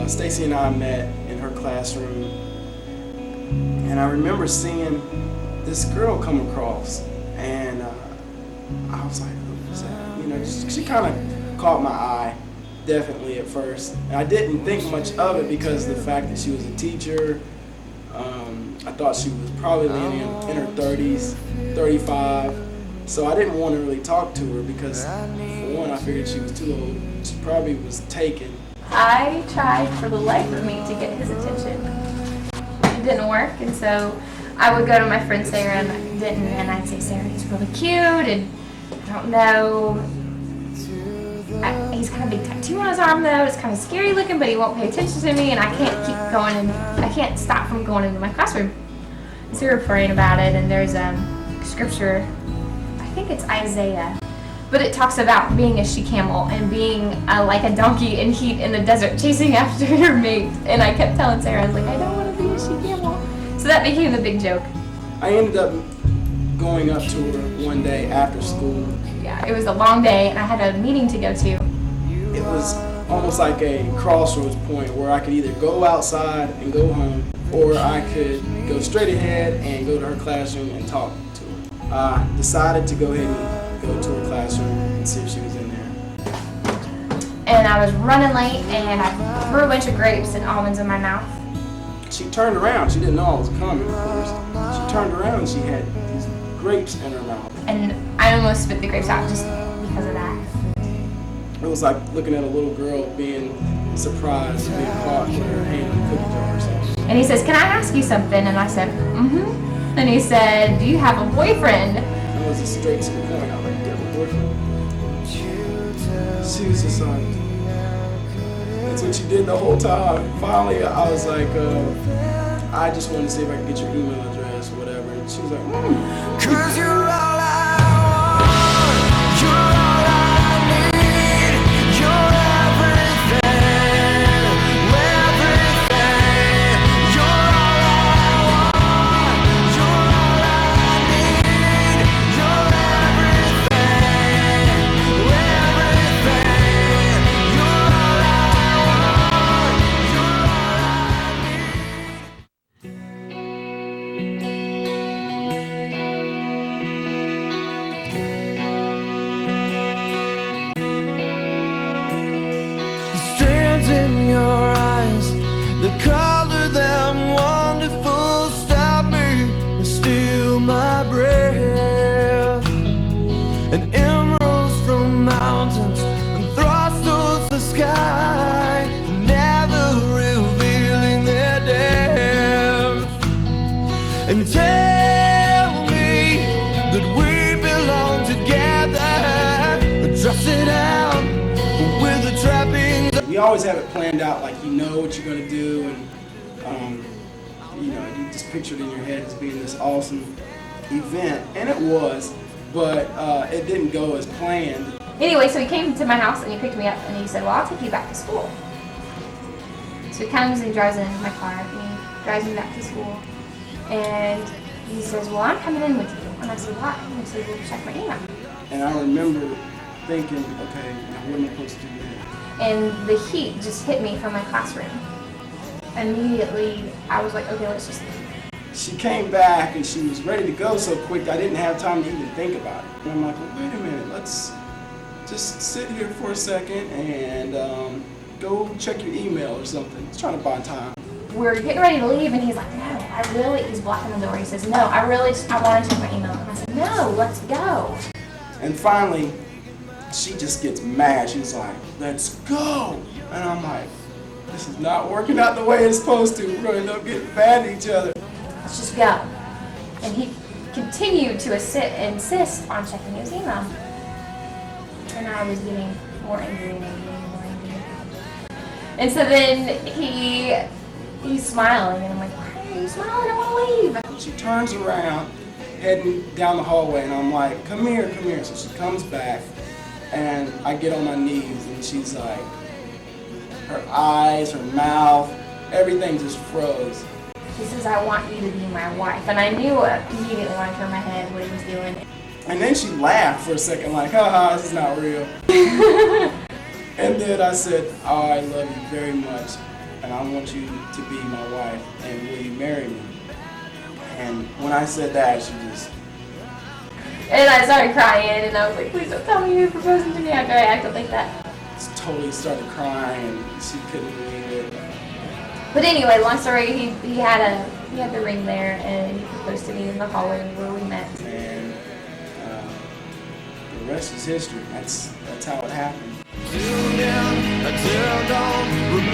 Stacey and I met in her classroom, and I remember seeing this girl come across, and I was like, who is that? You know, she kind of caught my eye, definitely at first. And I didn't think much of it because of the fact that she was a teacher. I thought she was probably in her 30s, 35. So I didn't want to really talk to her because, for one, I figured she was too old. She probably was taken. I tried for the life of me to get his attention. It didn't work, and so I would go to my friend Sarah, and I didn't, and I'd say, Sarah, he's really cute, and I don't know. He's kind of big tattoo on his arm though. It's kind of scary looking, but he won't pay attention to me, and I can't keep going, and I can't stop from going into my classroom. So we were praying about it, and there's scripture, I think it's Isaiah, but it talks about being a she-camel and being like a donkey in heat in the desert, chasing after your mate. And I kept telling Sarah, I was like, I don't want to be a she-camel. So that became the big joke. I ended up going up to her one day after school. Yeah, it was a long day, and I had a meeting to go to. It was almost like a crossroads point where I could either go outside and go home, or I could go straight ahead and go to her classroom and talk to her. I decided to go ahead and go to her classroom and see if she was in there. And I was running late, and I threw a bunch of grapes and almonds in my mouth. She turned around. She didn't know I was coming, of course. She turned around and she had these grapes in her mouth. And I almost spit the grapes out just because of that. It was like looking at a little girl being surprised, being caught with her hand in a cookie jar or something. And he says, can I ask you something? And I said, mm-hmm. And he said, do you have a boyfriend? It was a straight to the point. I was like, do you have a boyfriend? She was just like, that's what you did the whole time. Finally, I was like, I just wanted to see if I could get your email address or whatever. And she was like, 'Cause you're all I want, you're all I need, you're everything, everything. You're all I want, you're all I need, you're everything, everything. You're all I want, you're all I need. In your eyes, the color them wonderful, stop me and steal my breath. And emeralds from mountains and thrusts towards the sky, never revealing their depth. And tell me that we belong together, dress it out with the trappings. You always have it planned out, like you know what you're going to do, and you know, you just picture it in your head as being this awesome event, and it was, but it didn't go as planned. Anyway, so he came to my house and he picked me up and he said, well, I'll take you back to school. So he comes and he drives in my car and he drives me back to school, and he says, well, I'm coming in with you. And I said, why? And he said, well, check my email. And I remember thinking, okay, now what am I supposed to do now? And the heat just hit me from my classroom. Immediately, I was like, okay, let's just leave. She came back and she was ready to go so quick I didn't have time to even think about it. And I'm like, well, wait a minute, let's just sit here for a second and go check your email or something. He's trying to buy time. We're getting ready to leave and he's like, no, he's blocking the door. He says, no, I want to check my email. And I said, no, let's go. And finally, she just gets mad. She's like, let's go. And I'm like, this is not working out the way it's supposed to. We're going to end up getting mad at each other. Let's just go. And he continued to insist on checking his email. And I was getting more angry and angry and more angry. And so then he's smiling, and I'm like, why are you smiling? I want to leave. She turns around, heading down the hallway, and I'm like, come here, come here. So she comes back, and I get on my knees, and she's like, her eyes, her mouth, everything just froze. He says, I want you to be my wife. And I knew immediately when I turned my head what he was doing. And then she laughed for a second, like, haha, this is not real. And then I said, oh, I love you very much. and I want you to be my wife, and will you marry me? And when I said that, she just... And I started crying, and I was like, please don't tell me you're proposing to me after I acted like that. totally started crying. She couldn't believe it. But anyway, long story, he had the ring there, and he proposed to me in the hallway where we met. And the rest is history. That's how it happened. Tune in until dawn.